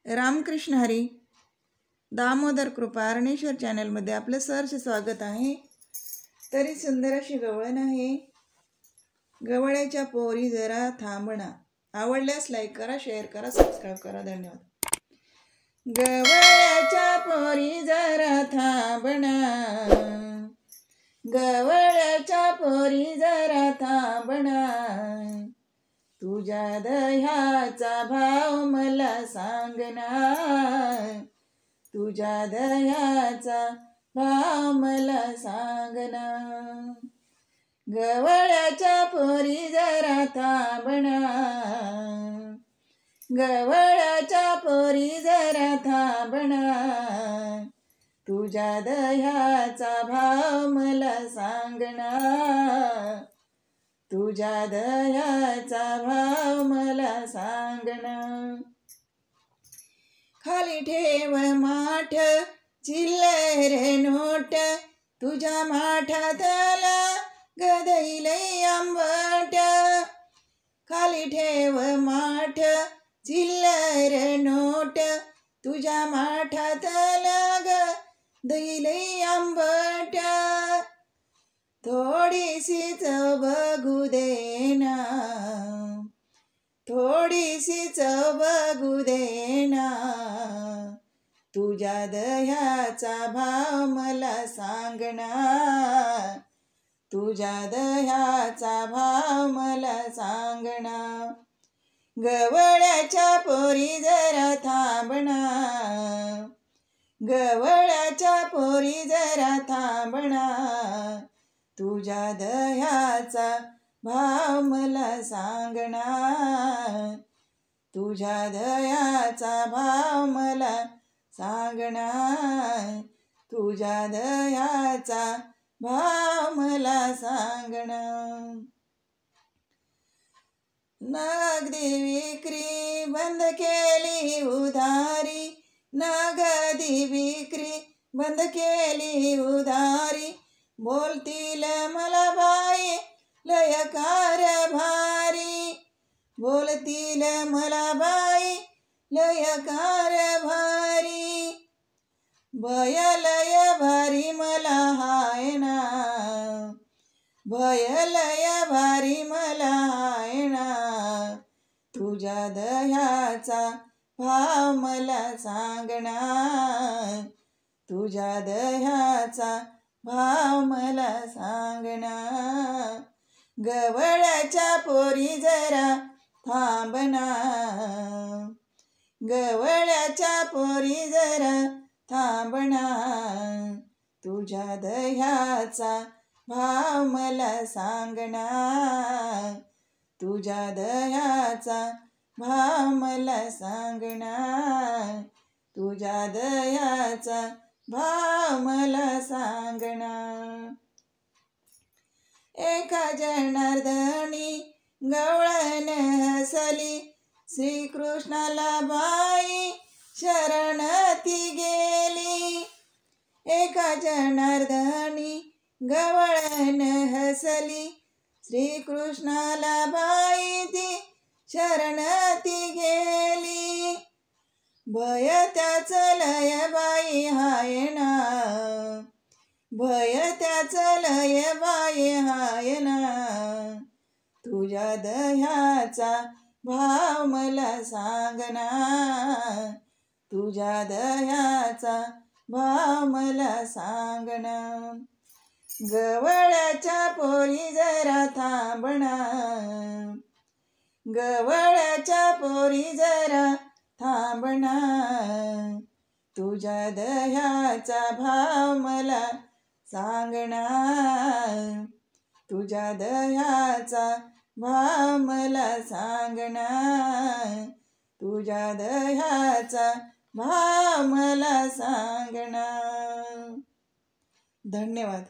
रामकृष्ण हरी दामोदर कृपा अरणेश्वर चॅनलमध्ये आपलं सहर्ष स्वागत आहे। तरी सुंदर अशी गवळण आहे। गवळ्याच्या पोरी जरा थांबणा। आवडल्यास लाईक करा, शेअर करा, सबस्क्राइब करा। धन्यवाद। गवळ्याच्या पोरी जरा थांबणा, गवळ्याच्या पोरी जरा थांबणा, तुझ्या दह्याचा भाव मला सांगना, तुझ्या दह्याचा भाव मला सांगना। गवळ्याच्या पोरी जरा थांबणा, गवळ्याच्या पोरी जरा थांबणा, तुझ्या दह्याचा भाव मला सांगना, तुझ्या दह्याचा भाव मला सांगना। खाली ठेव माठ चिल्लर नोट, तुझ्या माठातला गदई लई आंबट। खाली ठेव माठ चिल्लर नोट, तुझ्या माठातला गदई लई आंबट। थोडीशी चव बघू देना, थोडीशी चव बघू देना, तुझ्या दह्याचा भाव मला सांगना, तुझ्या दह्याचा भाव मला सांगना। गवळ्याच्या पोरी जरा थांबणा, गवळ्याच्या पोरी जरा थांबणा, तुझ्या दह्याचा भाव मला सांगना, तुझ्या दह्याचा भाव मला सांगना, तुझ्या दह्याचा भाव मला सांगना। नगदी विक्री बंद केली उधारी, नगदी विक्री बंद केली उधारी, बोलतील मला बाई लय कारभारी, बोलतील मला बाई लय कारभारी। भय लय भारी मला हाय ना, भय लय भारी मला हाय ना, तुझ्या दह्याचा भाव मला सांगना, तुझ्या दह्याचा भाव मला सांगना। गवळ्याच्या पोरी जरा थांबणा, गवळ्याच्या पोरी जरा थांबणा, तुझ्या दह्याचा भाव मला सांगना, तुझ्या दह्याचा भाव मला सांगना, तुझ्या दह्याचा भाव मला सांगना। एका जनार्दनी गवळण हसली, श्रीकृष्णाला बाई शरण ती गेली। एका जनार्दनी गवळण हसली, श्रीकृष्णाला बाई ती शरण ती गेली। भय त्याच लय बाई हाय ना, भय त्याच लय बाई हाय ना, तुझ्या दह्याचा भाव मला सांगना, तुझ्या दह्याचा भाव मला सांगना। गवळ्याच्या पोरी जरा थांबणा, गवळ्याच्या पोरी जरा थांबणा, तुझ्या दह्याचा भाव मला सांगना, तुझ्या दह्याचा भाव मला सांगना, तुझ्या दह्याचा भाव मला सांगना। धन्यवाद।